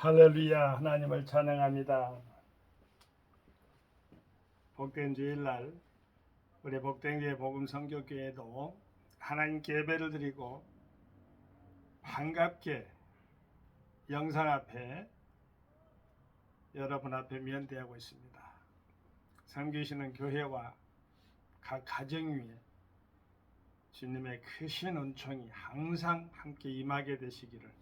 할렐루야. 하나님을 찬양합니다. 복된 주일날 우리 복된교회 복음성교교회도 하나님께 예배를 드리고 반갑게 영상 앞에 여러분 앞에 면대하고 있습니다. 섬기시는 교회와 각 가정 위에 주님의 크신 은총이 항상 함께 임하게 되시기를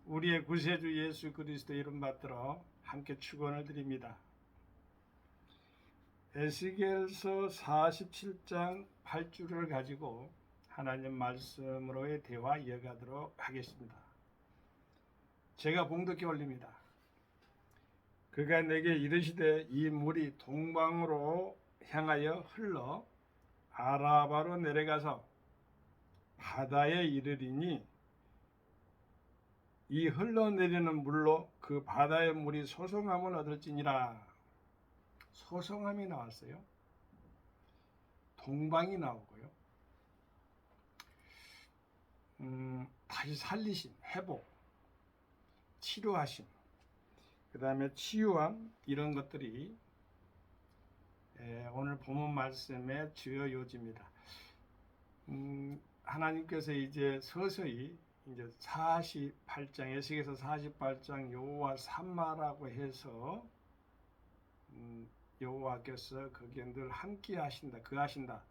우리의 구세주 예수 그리스도 이름 받들어 함께 축원을 드립니다. 에스겔서 47장 8절을 가지고 하나님 말씀으로의 대화 이어가도록 하겠습니다. 제가 봉독해 올립니다. 그가 내게 이르시되 이 물이 동방으로 향하여 흘러 아라바로 내려가서 바다에 이르리니 이 흘러내리는 물로 그 바다의 물이 소송함을 얻을지니라. 소송함이 나왔어요. 동방이 나오고요. 다시 살리심, 회복, 치료하심, 그 다음에 치유함, 이런 것들이 오늘 본문 말씀의 주요 요지입니다. 하나님께서 이제 서서히 이제 48장, 에스겔서 48장 여호와 삼마라고 해서 여호와께서 거기에 늘 함께 하신다, 거하신다.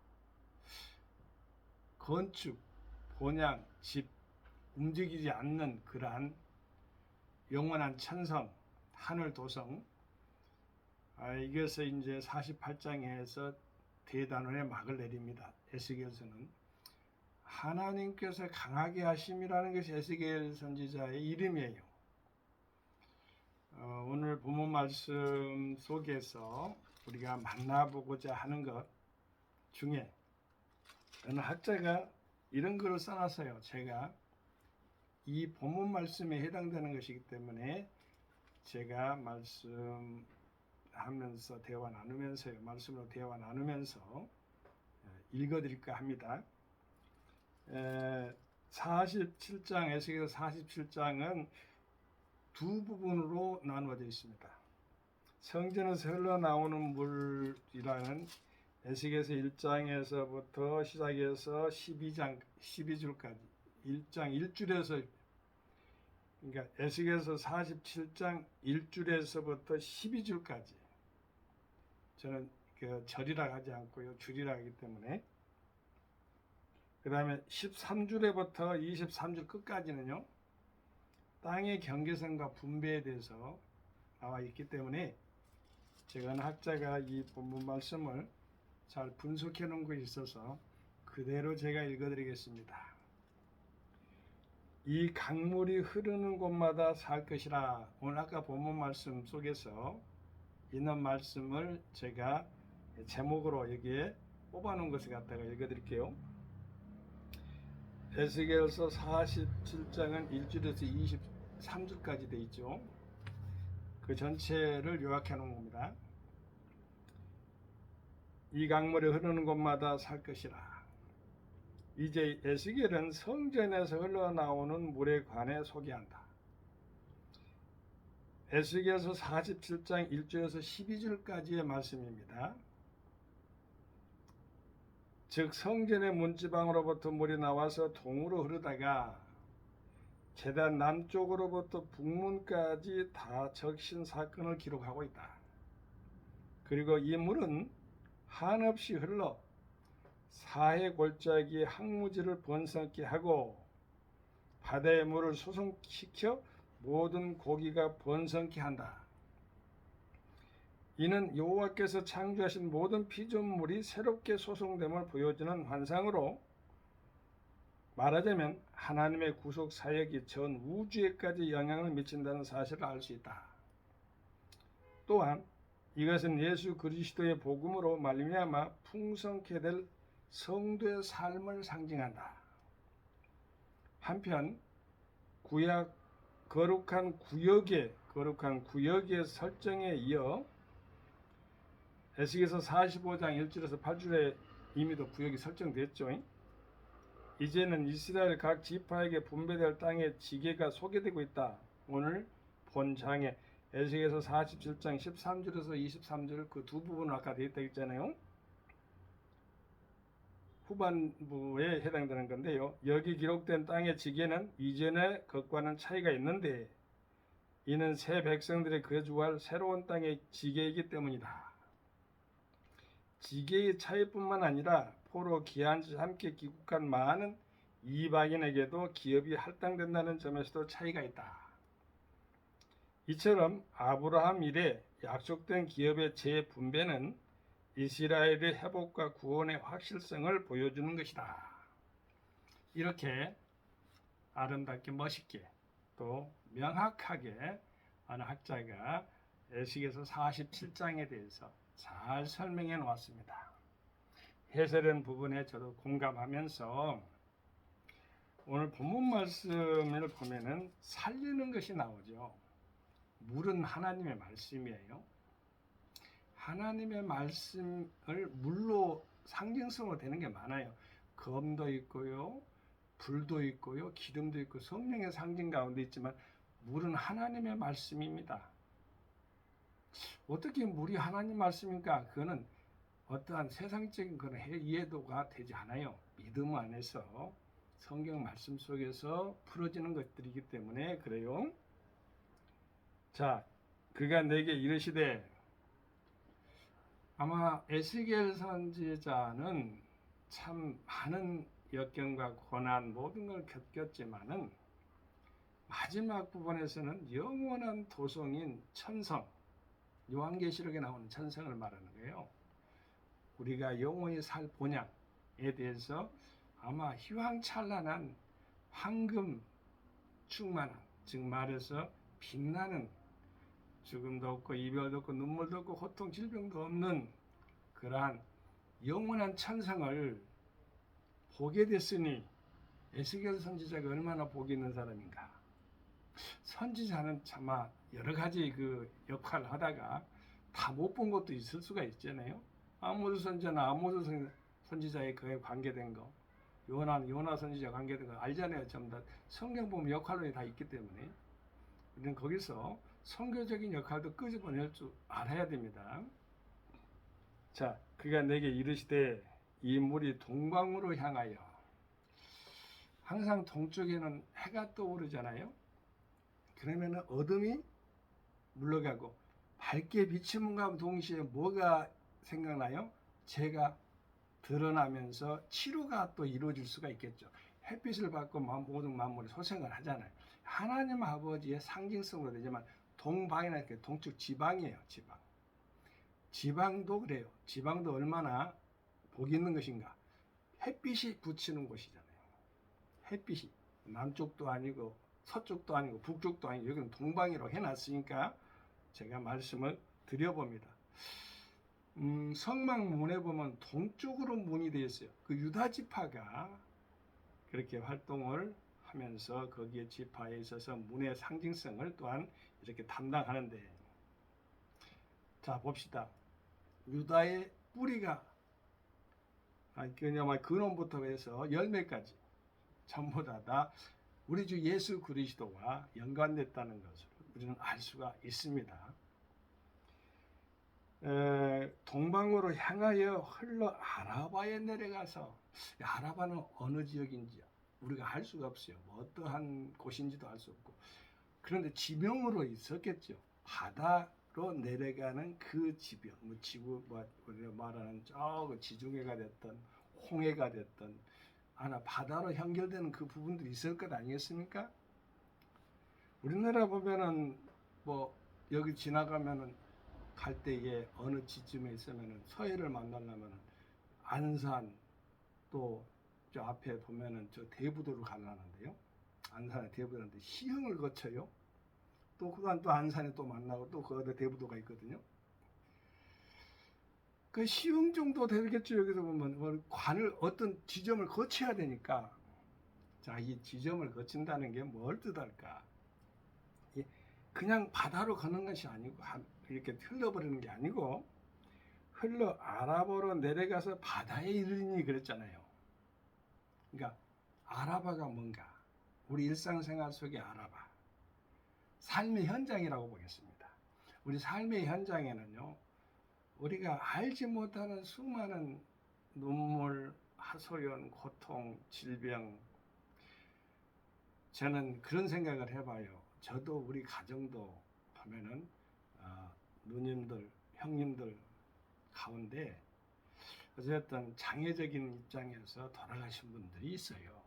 건축, 본향, 집, 움직이지 않는 그러한 영원한 천성, 하늘 도성, 이것을 이제 48장에서 대단원의 막을 내립니다. 에스겔서는 하나님께서 강하게 하심이라는 것이 에스겔 선지자의 이름이에요. 오늘 본문 말씀 속에서 우리가 만나보고자 하는 것 중에 어느 학자가 이런 글을 써놨어요. 제가 이 본문 말씀에 해당되는 것이기 때문에 제가 말씀하면서 대화 나누면서요. 말씀으로 대화 나누면서 읽어드릴까 합니다. 47장, 에스겔서 47장은 두 부분으로 나누어져 있습니다. 성전에서 흘러나오는 물이라는 에스겔서 1장에서부터 시작해서 12절까지 1장 1줄에서 그러니까 에스겔서 47장 1줄에서부터 12줄까지 저는 절이라 하지 않고요. 줄이라 하기 때문에 그 다음에 13줄에부터 23줄 끝까지는요. 땅의 경계선과 분배에 대해서 나와 있기 때문에 제가 학자가 이 본문 말씀을 잘 분석해 놓은 것이 있어서 그대로 제가 읽어드리겠습니다. 이 강물이 흐르는 곳마다 살 것이라. 오늘 아까 본문 말씀 속에서 있는 말씀을 제가 제목으로 여기에 뽑아놓은 것을 갖다가 읽어드릴게요. 에스겔서 47장은 1절에서 23절까지 되어 있죠. 그 전체를 요약해 놓은 겁니다. 이 강물이 흐르는 곳마다 살 것이라. 이제 에스겔은 성전에서 흘러나오는 물에 관해 소개한다. 에스겔서 47장 1절에서 12절까지의 말씀입니다. 즉 성전의 문지방으로부터 물이 나와서 동으로 흐르다가 제단 남쪽으로부터 북문까지 다 적신 사건을 기록하고 있다. 그리고 이 물은 한없이 흘러 사해 골짜기의 항무지를 번성케 하고 바다의 물을 소송시켜 모든 고기가 번성케 한다. 이는 여호와께서 창조하신 모든 피조물이 새롭게 소송됨을 보여주는 환상으로 말하자면 하나님의 구속 사역이 전 우주에까지 영향을 미친다는 사실을 알 수 있다. 또한 이것은 예수 그리스도의 복음으로 말미암아 풍성케 될 성도의 삶을 상징한다. 한편 구약 거룩한 구역의 설정에 이어 에스겔서 45장 1절에서 8절에 이미도 구역이 설정됐죠. 이제는 이스라엘 각 지파에게 분배될 땅의 지계가 소개되고 있다. 오늘 본장에 에스겔서 47장 13절에서 23절 그 두 부분을 아까 되어 있다 했잖아요. 후반부에 해당되는 건데요. 여기 기록된 땅의 지계는 이전의 것과는 차이가 있는데 이는 새 백성들이 거주할 새로운 땅의 지계이기 때문이다. 지계의 차이뿐만 아니라 포로 귀환지 함께 귀국한 많은 이방인에게도 기업이 할당된다는 점에서도 차이가 있다. 이처럼 아브라함 이래 약속된 기업의 재분배는 이스라엘의 회복과 구원의 확실성을 보여주는 것이다. 이렇게 아름답게 멋있게 또 명확하게 어느 학자가 에스겔서 47장에 대해서 잘 설명해 놓았습니다. 해설한 부분에 저도 공감하면서 오늘 본문 말씀을 보면은 살리는 것이 나오죠. 물은 하나님의 말씀이에요. 하나님의 말씀을 물로 상징성으로 되는 게 많아요. 검도 있고요, 불도 있고요, 기름도 있고 성령의 상징 가운데 있지만 물은 하나님의 말씀입니다. 어떻게 물이 하나님 말씀입니까? 그거는 어떠한 세상적인 그런 이해도가 되지 않아요. 믿음 안에서 성경 말씀 속에서 풀어지는 것들이기 때문에 그래요. 자, 그가 내게 이르시되, 아마 에스겔 선지자는 참 많은 역경과 고난 모든 걸 겪었지만은 마지막 부분에서는 영원한 도성인 천성, 요한계시록에 나오는 천성을 말하는 거예요. 우리가 영원히 살 본향에 대해서 아마 휘황찬란한 황금 충만한, 즉 말해서 빛나는, 죽음도 없고 이별도 없고 눈물도 없고 고통 질병도 없는 그러한 영원한 천상을 보게 됐으니 에스겔 선지자가 얼마나 복이 있는 사람인가. 선지자는 차마 여러 가지 그 역할을 하다가 다 못 본 것도 있을 수가 있잖아요. 아모스 선지자나 아모스 선지자에 그에 관계된 거, 요나 선지자 관계된 거 알잖아요. 전부 다 성경 보면 역할론이 다 있기 때문에 우리는 거기서 선교적인 역할도 끄집어낼 줄 알아야 됩니다. 자, 그가 내게 이르시되 이 물이 동방으로 향하여, 항상 동쪽에는 해가 떠오르잖아요. 그러면 어둠이 물러가고 밝게 비침과 동시에 뭐가 생각나요? 죄가 드러나면서 치료가 또 이루어질 수가 있겠죠. 햇빛을 받고 모든 만물이 소생을 하잖아요. 하나님 아버지의 상징성으로 되지만 동방이나 이렇게 동쪽 지방이에요. 지방도 그래요. 지방도 얼마나 복이 있는 것인가. 햇빛이 비치는 곳이잖아요. 햇빛이 남쪽도 아니고 서쪽도 아니고 북쪽도 아니고 여기는 동방이라고 해놨으니까 제가 말씀을 드려봅니다. 성막문에 보면 동쪽으로 문이 되어 있어요. 그 유다 지파가 그렇게 활동을 하면서 거기에 지파에 있어서 문의 상징성을 또한 이렇게 담당하는데, 자 봅시다. 유다의 뿌리가 그냥 근원부터 해서 열매까지 전부 다 우리 주 예수 그리스도와 연관됐다는 것을 우리는 알 수가 있습니다. 동방으로 향하여 흘러 아라바에 내려가서, 아라바는 어느 지역인지 우리가 알 수가 없어요. 뭐 어떠한 곳인지도 알 수 없고. 그런데 지명으로 있었겠죠. 바다로 내려가는 그 지명, 지구, 우리가 말하는 저 지중해가 됐던 홍해가 됐던 바다로 연결되는 그 부분들이 있을 것 아니겠습니까? 우리나라 보면은 여기 지나가면은 갈 때에 어느 지점에 있으면은 서해를 만나려면은 안산, 또 저 앞에 보면은 저 대부도로 가려는데요. 안산에 대부도인데 시흥을 거쳐요. 또 그간 또 안산에 또 만나고 또 거기에 대부도가 있거든요. 그 시흥 정도 되겠죠. 여기서 보면 관을 어떤 지점을 거쳐야 되니까, 자, 이 지점을 거친다는 게 뭘 뜻할까? 그냥 바다로 가는 것이 아니고 이렇게 흘러버리는 게 아니고 흘러 아라바로 내려가서 바다에 이르니 그랬잖아요. 그러니까 아라바가 뭔가, 우리 일상생활 속의 아라바, 삶의 현장이라고 보겠습니다. 우리 삶의 현장에는요, 우리가 알지 못하는 수많은 눈물, 하소연, 고통, 질병, 저는 그런 생각을 해봐요. 저도 우리 가정도 보면은 누님들, 형님들 가운데 어쨌든 장애적인 입장에서 돌아가신 분들이 있어요.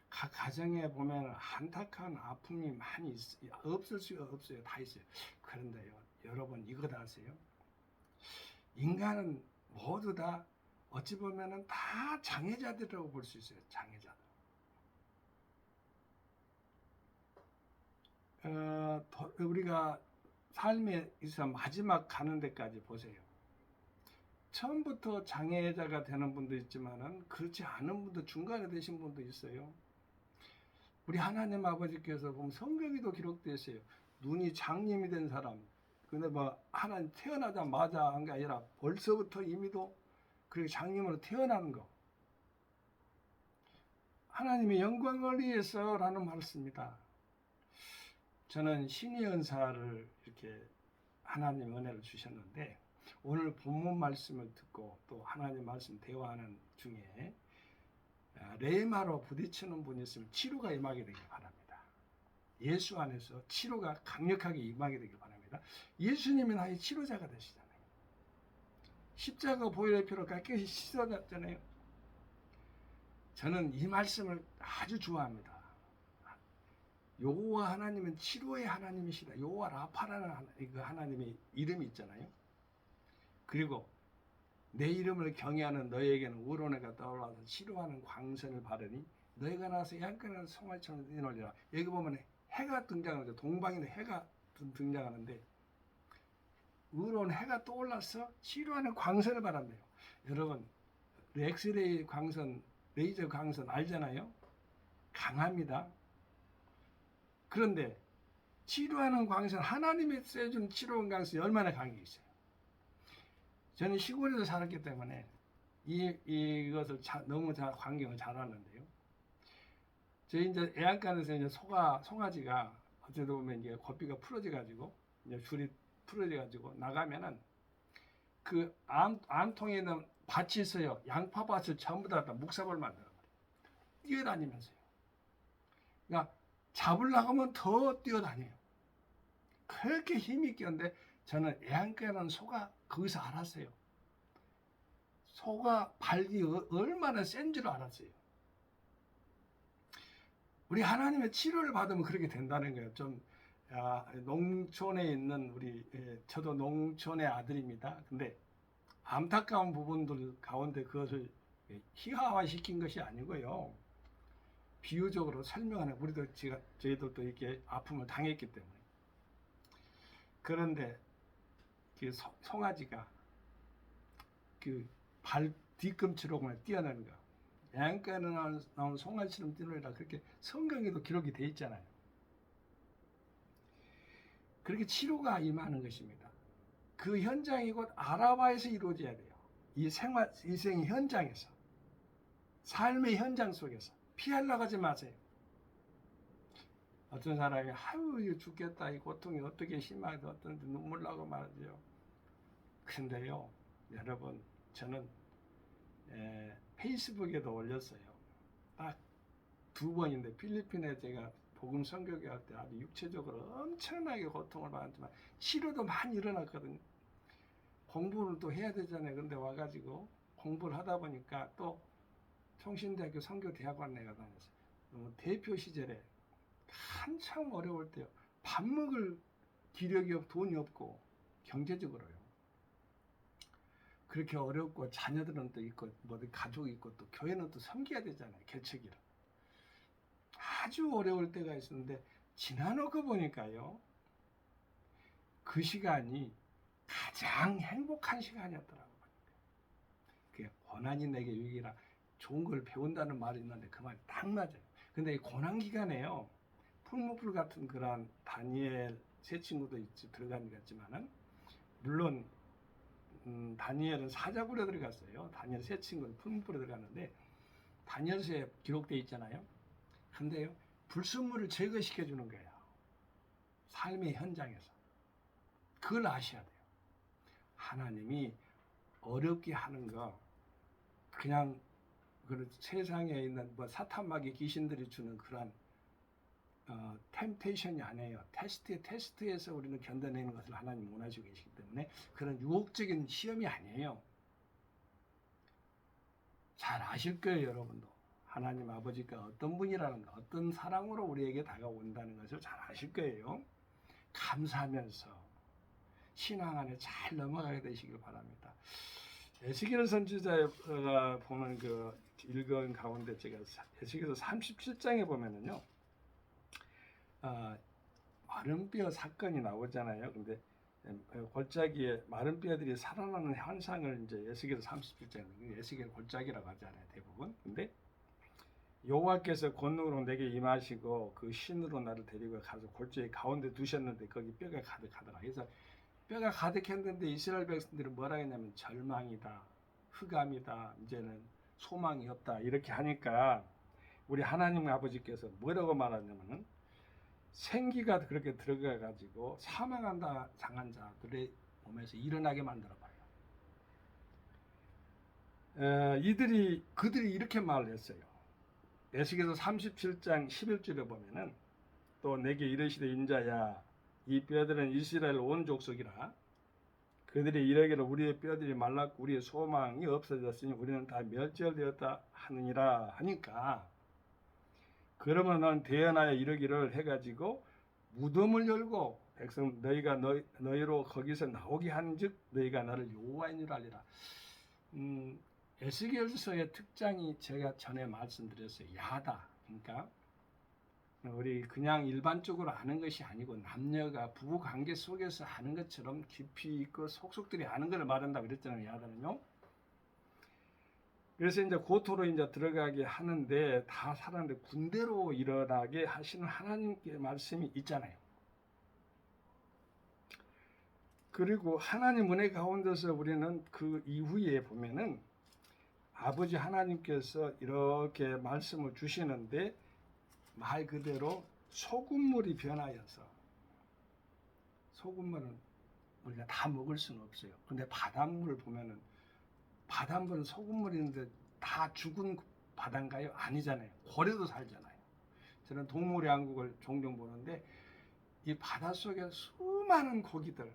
각 가정에 보면 안타까운 아픔이 많이 없을 수가 없어요. 다 있어요. 그런데요, 여러분 이거 다 아세요? 인간은 모두 다 어찌 보면은 다 장애자들이라고 볼 수 있어요. 장애자들. 우리가 삶에 있어 마지막 가는 데까지 보세요. 처음부터 장애자가 되는 분도 있지만은 그렇지 않은 분도 중간에 되신 분도 있어요. 우리 하나님 아버지께서 보면 성경에도 기록되어 있어요. 눈이 장님이 된 사람. 근데 뭐 하나님 태어나자마자 한 게 아니라 벌써부터 이미도 그렇게 장님으로 태어나는 거. 하나님의 영광을 위해서라는 말을 씁니다. 저는 신의 은사를 이렇게 하나님 은혜를 주셨는데 오늘 본문 말씀을 듣고 또 하나님 말씀 대화하는 중에 레마로 부딪히는 분이 있으면 치료가 임하게 되길 바랍니다. 예수 안에서 치료가 강력하게 임하게 되길 바랍니다. 예수님이 나의 치료자가 되시잖아요. 십자가 보혈의 피로 깨끗이 씻어졌잖아요. 저는 이 말씀을 아주 좋아합니다. 여호와 하나님은 치료의 하나님이시다. 여호와 라파라는 그 하나님의 이름이 있잖아요. 그리고 내 이름을 경외하는 너에게는 의로운해가 떠올라서 치료하는 광선을 바르니 너희가 나서 양끈한 송아지처럼 뛰놀리라. 여기 보면 해가 등장하죠. 동방에는 해가 등장하는데 의로운 해가 떠올라서 치료하는 광선을 바란대요. 여러분 엑스레이 광선, 레이저 광선 알잖아요. 강합니다. 그런데 치료하는 광선, 하나님이 쐬준 치료하는 광선이 얼마나 강력이 있어요. 저는 시골에서 살았기 때문에 이것을 너무 광경을 잘 아는데요. 저희 이제 애안간에서 이제 송아지가 어떻게 보면 이제 고삐가 풀어져가지고 이제 줄이 풀어져가지고 나가면은 그 암통에 있는 밭이 있어요. 양파밭을 전부 다 묵삽을 만들어 뛰어다니면서요. 그러니까 잡으려고 하면 더 뛰어다녀요. 그렇게 힘이 있겠는데 저는 애안가는 소가 거기서 알았어요. 소가 발기 얼마나 센 줄 알았어요. 우리 하나님의 치료를 받으면 그렇게 된다는 거예요. 좀 농촌에 있는 저도 농촌의 아들입니다. 근데 안타까운 부분들 가운데 그것을 희화화시킨 것이 아니고요. 비유적으로 설명하는 우리도 저희들도 이렇게 아픔을 당했기 때문에. 그런데 그 송아지가 그 발 뒤꿈치로 그냥 뛰어나는 거. 애안가에 나온 송아지처럼 뛰어내라 그렇게 성경에도 기록이 돼 있잖아요. 그렇게 치료가 임하는 것입니다. 그 현장이 곧 아라바에서 이루어져야 돼요. 인생의 현장에서, 삶의 현장 속에서 피하려고 하지 마세요. 어떤 사람이 아유 이거 죽겠다, 이 고통이 어떻게 심하게 어떤지 눈물 나고 말이죠. 근데요, 여러분 저는 페이스북에도 올렸어요. 딱 2번인데 필리핀에 제가 복음 선교회 할 때 아주 육체적으로 엄청나게 고통을 받았지만 치료도 많이 일어났거든요. 공부를 또 해야 되잖아요. 근데 와가지고 공부를 하다 보니까 또 총신대학교 선교대학원 내가 다녔어요. 대표 시절에 한참 어려울 때요. 밥 먹을 기력이 없고 돈이 없고 경제적으로요. 그렇게 어렵고 자녀들은 또 있고 뭐 가족이 있고 또 교회는 또 섬겨야 되잖아요. 개척이라. 아주 어려울 때가 있었는데 지나놓고 보니까요. 그 시간이 가장 행복한 시간이었더라고요. 그게 고난이 내게 유익이라 좋은 걸 배운다는 말이 있는데 그 말이 딱 맞아요. 근데 이 고난 기간에요. 풀무불 같은 그런 다니엘 세 친구도 들어간 것 같지만은 물론 다니엘은 사자굴에 들어갔어요. 다니엘 세 친구는 풀무불에 들어갔는데 다니엘서에 기록되어 있잖아요. 근데요 불순물을 제거시켜 주는 거예요. 삶의 현장에서. 그걸 아셔야 돼요. 하나님이 어렵게 하는 거 그냥 그 세상에 있는 뭐 사탄마귀 귀신들이 주는 그런 템테이션이 아니에요. 테스트에서 우리는 견뎌내는 것을 하나님 원하시고 계시기 때문에 그런 유혹적인 시험이 아니에요. 잘 아실 거예요, 여러분도. 하나님 아버지가 어떤 분이라는 거, 어떤 사랑으로 우리에게 다가온다는 것을 잘 아실 거예요. 감사하면서 신앙 안에 잘 넘어가게 되시길 바랍니다. 에스겔 선지자가 보는 그 읽은 가운데 제가 에스겔서 37장에 보면은요, 마른 뼈 사건이 나오잖아요. 근데 골짜기에 마른 뼈들이 살아나는 현상을 이제 에스겔 37장, 에스겔 골짜기라고 하잖아요, 대부분. 근데 여호와께서 권능으로 내게 임하시고 그 신으로 나를 데리고 가서 골짜기 가운데 두셨는데 거기 뼈가 가득하더라. 그래서 뼈가 가득했는데 이스라엘 백성들이 뭐라 했냐면 절망이다, 흑암이다, 이제는 소망이 없다 이렇게 하니까 우리 하나님 아버지께서 뭐라고 말하냐면은 생기가 그렇게 들어가 가지고 사망한다 당한 자들의 몸에서 일어나게 만들어 봐요. 그들이 이렇게 말을 했어요. 에스겔서 37장 11절에 보면은 또 내게 이르시되 인자야 이 뼈들은 이스라엘 온 족속이라 그들이 이르기를 우리의 뼈들이 말랐고 우리의 소망이 없어졌으니 우리는 다 멸절되었다 하느니라 하니까 그러면 넌 대언하여 이르기를 해가지고 무덤을 열고 백성 너희가 너희로 거기서 나오게 한즉 너희가 나를 여호와인 줄 알리라. 에스겔서의 특장이 제가 전에 말씀드렸어요. 야다. 그러니까 우리 그냥 일반적으로 아는 것이 아니고 남녀가 부부 관계 속에서 아는 것처럼 깊이 있고 속속들이 아는 걸 말한다고 그랬잖아요. 야다는요. 그래서 이제 고토로 이제 들어가게 하는데 다 살았는데 군대로 일어나게 하시는 하나님께 말씀이 있잖아요. 그리고 하나님 은혜 가운데서 우리는 그 이후에 보면은 아버지 하나님께서 이렇게 말씀을 주시는데 말 그대로 소금물이 변하여서 소금물은 우리가 다 먹을 수는 없어요. 근데 바닷물을 보면은 바닷물은 소금물인데 다 죽은 바다인가요? 아니잖아요. 고래도 살잖아요. 저는 동물의 왕국을 종종 보는데 이 바닷속에 수많은 고기들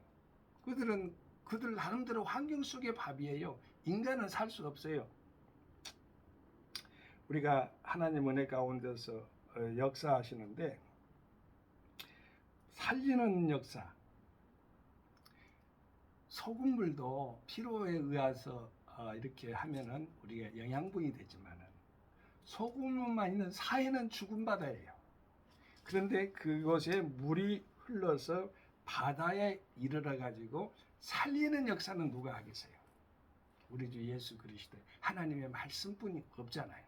그들 나름대로 환경 속의 밥이에요. 인간은 살 수 없어요. 우리가 하나님 은혜 가운데서 역사하시는데 살리는 역사 소금물도 피로에 의해서 이렇게 하면은 우리가 영양분이 되지만은 소금물만 있는 사해는 죽은 바다예요. 그런데 그곳에 물이 흘러서 바다에 이르러 가지고 살리는 역사는 누가 하겠어요? 우리 주 예수 그리스도 하나님의 말씀뿐이 없잖아요.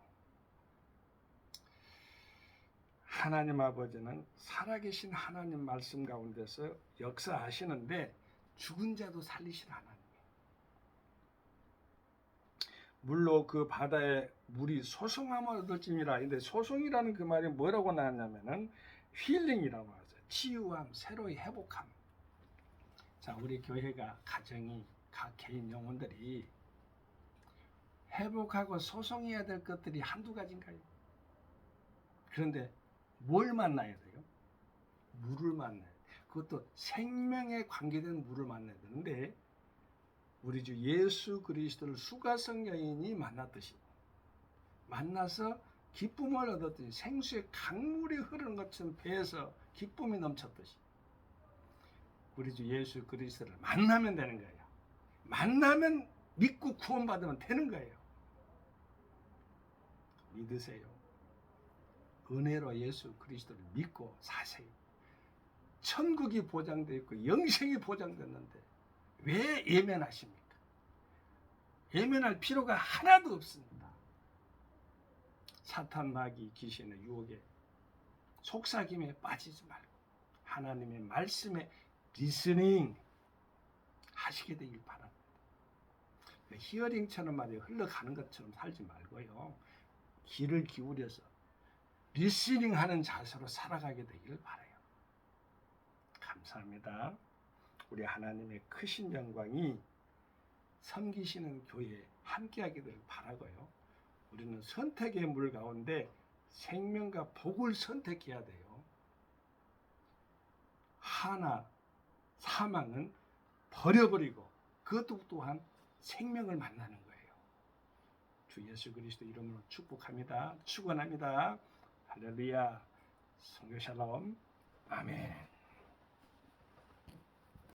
하나님 아버지는 살아계신 하나님 말씀 가운데서 역사하시는데 죽은 자도 살리시는 하나님. 물로 그 바다에 물이 소송함을 얻을지니라. 근데 소송이라는 그 말이 뭐라고 나왔냐면은 힐링이라고 하죠. 치유함, 새로이 회복함. 자, 우리 교회가 가정이 각 개인 영혼들이 회복하고 소송해야 될 것들이 한두 가지인가요? 그런데 뭘 만나야 돼요? 물을 만나야 돼요. 그것도 생명에 관계된 물을 만나야 되는데 우리 주 예수 그리스도를 수가성 여인이 만났듯이 만나서 기쁨을 얻었듯이 생수의 강물이 흐르는 것처럼 배에서 기쁨이 넘쳤듯이 우리 주 예수 그리스도를 만나면 되는 거예요. 만나면 믿고 구원받으면 되는 거예요. 믿으세요. 은혜로 예수 그리스도를 믿고 사세요. 천국이 보장되어 있고 영생이 보장됐는데 왜 예면하십니까? 예면할 필요가 하나도 없습니다. 사탄 마귀 귀신의 유혹에 속삭임에 빠지지 말고 하나님의 말씀에 리스닝 하시게 되길 바랍니다. 히어링처럼 말이에요. 흘러가는 것처럼 살지 말고요. 귀를 기울여서 리스닝하는 자세로 살아가게 되기를 바라요. 감사합니다. 우리 하나님의 크신 영광이 섬기시는 교회에 함께하게 되길 바라고요. 우리는 선택의 물 가운데 생명과 복을 선택해야 돼요. 하나 사망은 버려버리고 그것도 또한 생명을 만나는 거예요. 주 예수 그리스도 이름으로 축복합니다. 축원합니다. 할렐루야. 성교 샬롬. 아멘.